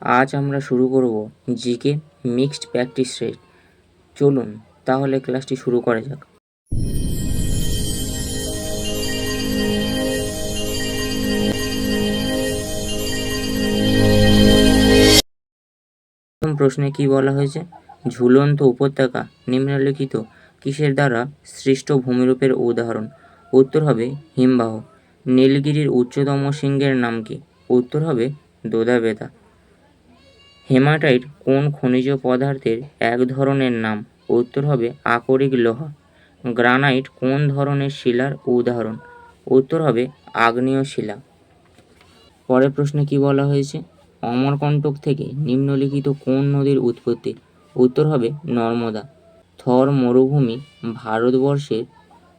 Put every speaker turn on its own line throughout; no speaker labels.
আজ আমরা শুরু করব জিকে মিক্সড প্র্যাকটিস সেট। চলুন তাহলে ক্লাসটি শুরু করা যাক। প্রথম প্রশ্নে কি বলা হয়েছে? ঝুলন্ত উপত্যকা নিম্নলিখিত কিসের দ্বারা সৃষ্ট ভূমিরূপের উদাহরণ? উত্তর হবে হিমবাহ। নীলগিরির উচ্চতম শৃঙ্গের নাম কি? উত্তর হবে দোদাবেতা। হেমাটাইট কোন খনিজ পদার্থের এক ধরনের নাম? উত্তর হবে আকরিক লোহা। গ্রানাইট কোন ধরনের শিলার উদাহরণ? উত্তর হবে আগ্নেয় শিলা। পরের প্রশ্নে কি বলা হয়েছে? অমরকণ্টক থেকে নিম্নলিখিত কোন নদীর উৎপত্তি? উত্তর হবে নর্মদা। থর মরুভূমি ভারতবর্ষের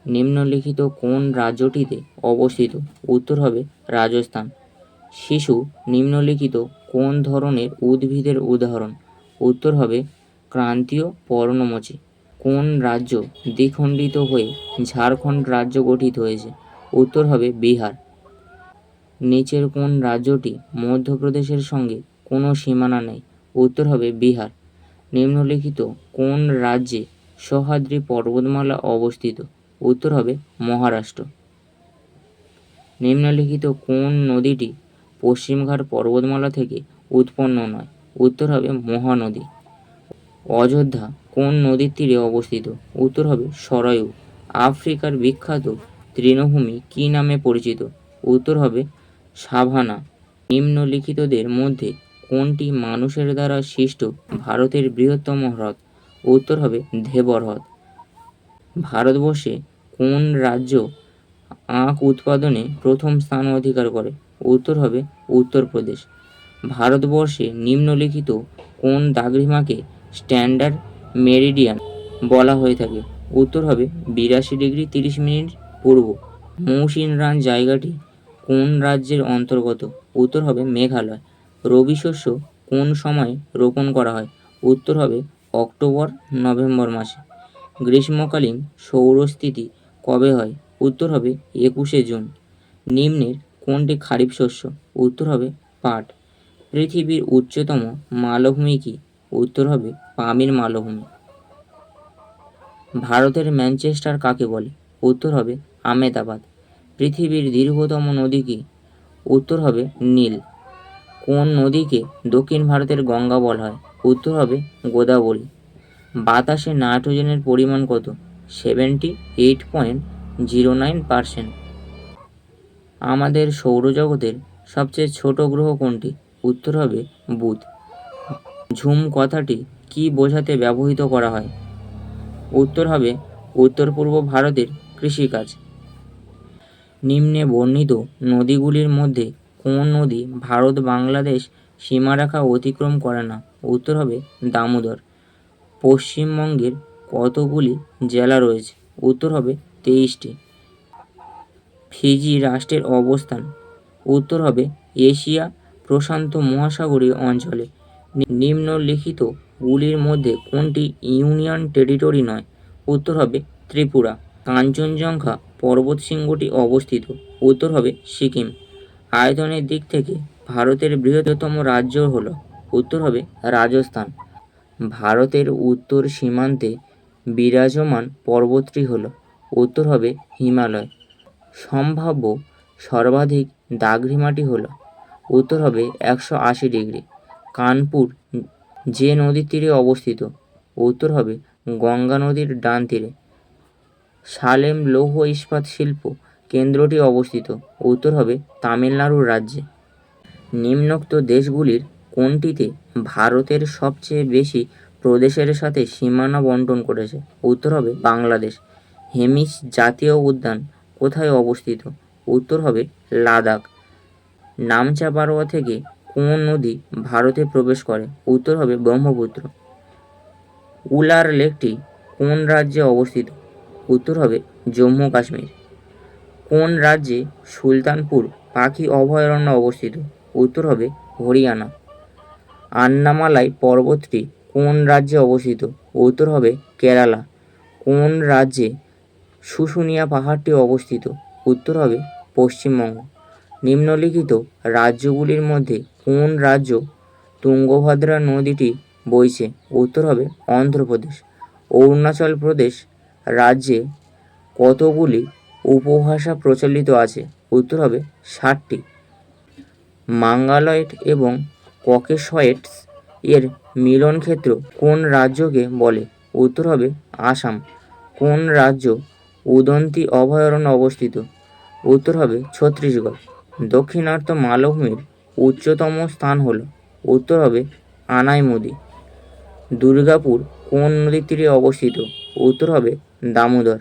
নিম্নলিখিত কোন রাজ্যটিতে অবস্থিত? উত্তর হবে রাজস্থান। শিশু নিম্নলিখিত কোন ধরনের উদ্ভিদের উদাহরণ? উত্তর হবে ক্রান্তীয় পর্ণমোচী। কোন রাজ্য দ্বিখণ্ডিত হয়ে ঝাড়খণ্ড রাজ্য গঠিত হয়েছে? উত্তর হবে বিহার। নিচের কোন রাজ্যটি মধ্যপ্রদেশের সঙ্গে কোনো সীমানা নেই? উত্তর হবে বিহার। নিম্নলিখিত কোন রাজ্যে সহ্যাদ্রি পর্বতমালা অবস্থিত? উত্তর হবে মহারাষ্ট্র। নিম্নলিখিত কোন নদীটি পশ্চিমঘাট পর্বতমালা থেকে উৎপন্ন নয়? উত্তর হবে মহানদী। অযোধ্যা কোন নদীর তীরে অবস্থিত? উত্তর হবে সরায়ু। আফ্রিকার বিখ্যাত তৃণভূমি কী নামে পরিচিত? উত্তর হবে সাভানা। নিম্নলিখিতদের মধ্যে কোনটি মানুষের দ্বারা সৃষ্ট ভারতের বৃহত্তম হ্রদ? উত্তর হবে ধেবর হ্রদ। ভারতবর্ষে কোন রাজ্য আখ উৎপাদনে প্রথম স্থান অধিকার করে? উত্তর হবে উত্তরপ্রদেশ। ভারতবর্ষে নিম্নলিখিত কোন দ্রাঘিমাকে স্ট্যান্ডার্ড মেরিডিয়ান বলা হয়ে থাকে? উত্তর হবে 82°30' পূর্ব। মৌসিনরাম জায়গাটি কোন রাজ্যের অন্তর্গত? উত্তর হবে মেঘালয়। রবি শস্য কোন সময় রোপণ করা হয়? উত্তর হবে অক্টোবর-নভেম্বর মাসে। গ্রীষ্মকালীন সৌরস্থিতি কবে হয়? উত্তর হবে 21শে জুন। নিম্নের কোনটি খারিফ শস্য? উত্তর হবে পাট। পৃথিবীর উচ্চতম মালভূমি কি? উত্তর হবে পামির মালভূমি। ভারতের ম্যানচেস্টার কাকে বলে? উত্তর হবে আমেদাবাদ। পৃথিবীর দীর্ঘতম নদী কি? উত্তর হবে নীল। কোন নদীকে দক্ষিণ ভারতের গঙ্গা বলা হয়? উত্তর হবে গোদাবরী। বাতাসে নাইট্রোজেনের পরিমাণ কত? 78.09%। আমাদের সৌরজগতের সবচেয়ে ছোট গ্রহ কোনটি? উত্তর হবে বুধ। ঝুম কথাটি কি বোঝাতে ব্যবহৃত করা হয়? উত্তর হবে উত্তর পূর্ব ভারতের কৃষিকাজ। নিম্নে বর্ণিত নদীগুলির মধ্যে কোন নদী ভারত বাংলাদেশ সীমারেখা অতিক্রম করে না? উত্তর হবে দামোদর। পশ্চিমবঙ্গের কতগুলি জেলা রয়েছে? উত্তর হবে 23টি। ফিজি রাষ্ট্রের অবস্থান? উত্তর হবে এশিয়া প্রশান্ত মহাসাগরীয় অঞ্চলে। নিম্নলিখিত গুলির মধ্যে কোনটি ইউনিয়ন টেরিটরি নয়? উত্তর হবে ত্রিপুরা। কাঞ্চনজঙ্ঘা পর্বতশৃঙ্গটি অবস্থিত? উত্তর হবে সিকিম। আয়তনের দিক থেকে ভারতের বৃহত্তম রাজ্য হল? উত্তর হবে রাজস্থান। ভারতের উত্তর সীমান্তে বিরাজমান পর্বতটি হল? উত্তর হবে হিমালয়। সম্ভাব্য সর্বাধিক দ্রাঘিমাটি হল? উত্তর হবে 180°। কানপুর যে নদীর তীরে অবস্থিত? উত্তর হবে গঙ্গা নদীর ডান তীরে। সালেম লৌহ ইস্পাত শিল্প কেন্দ্রটি অবস্থিত? উত্তর হবে তামিলনাড়ু রাজ্যে। নিম্নোক্ত দেশগুলির কোনটিতে ভারতের সবচেয়ে বেশি প্রদেশের সাথে সীমানা বণ্টন করেছে? উত্তর হবে বাংলাদেশ। হেমিস জাতীয় উদ্যান কোথায় অবস্থিত? উত্তর হবে লাদাখ। নামচা বারোয়া থেকে কোন নদী ভারতে প্রবেশ করে? উত্তর হবে ব্রহ্মপুত্র। উলার লেকটি কোন রাজ্যে অবস্থিত? উত্তর হবে জম্মু কাশ্মীর। কোন রাজ্যে সুলতানপুর পাখি অভয়ারণ্য অবস্থিত? উত্তর হবে হরিয়ানা। আন্নামালাই পর্বতটি কোন রাজ্যে অবস্থিত? উত্তর হবে কেরালা। কোন রাজ্যে শুশুনিয়া পাহাড়টি অবস্থিত? উত্তর হবে পশ্চিমবঙ্গ। নিম্নলিখিত রাজ্যগুলির মধ্যে কোন রাজ্য তুঙ্গভদ্রা নদীটি বইছে? উত্তর হবে অন্ধ্রপ্রদেশ। অরুণাচল প্রদেশ রাজ্যে কতগুলি উপভাষা প্রচলিত আছে? উত্তর হবে 60টি। মাঙ্গালয়েড এবং ককেশয়েডস এর মিলনক্ষেত্র কোন রাজ্যকে বলে? উত্তর হবে আসাম। কোন রাজ্য উদন্তি অভয়ারণ্য অবস্থিত? উত্তর হবে ছত্তিশগড়। দক্ষিণার্ধ মালভূমির উচ্চতম স্থান হল? উত্তর হবে আনাইমুদি। দুর্গাপুর কোন নদীর তীরে অবস্থিত? উত্তর হবে দামোদর।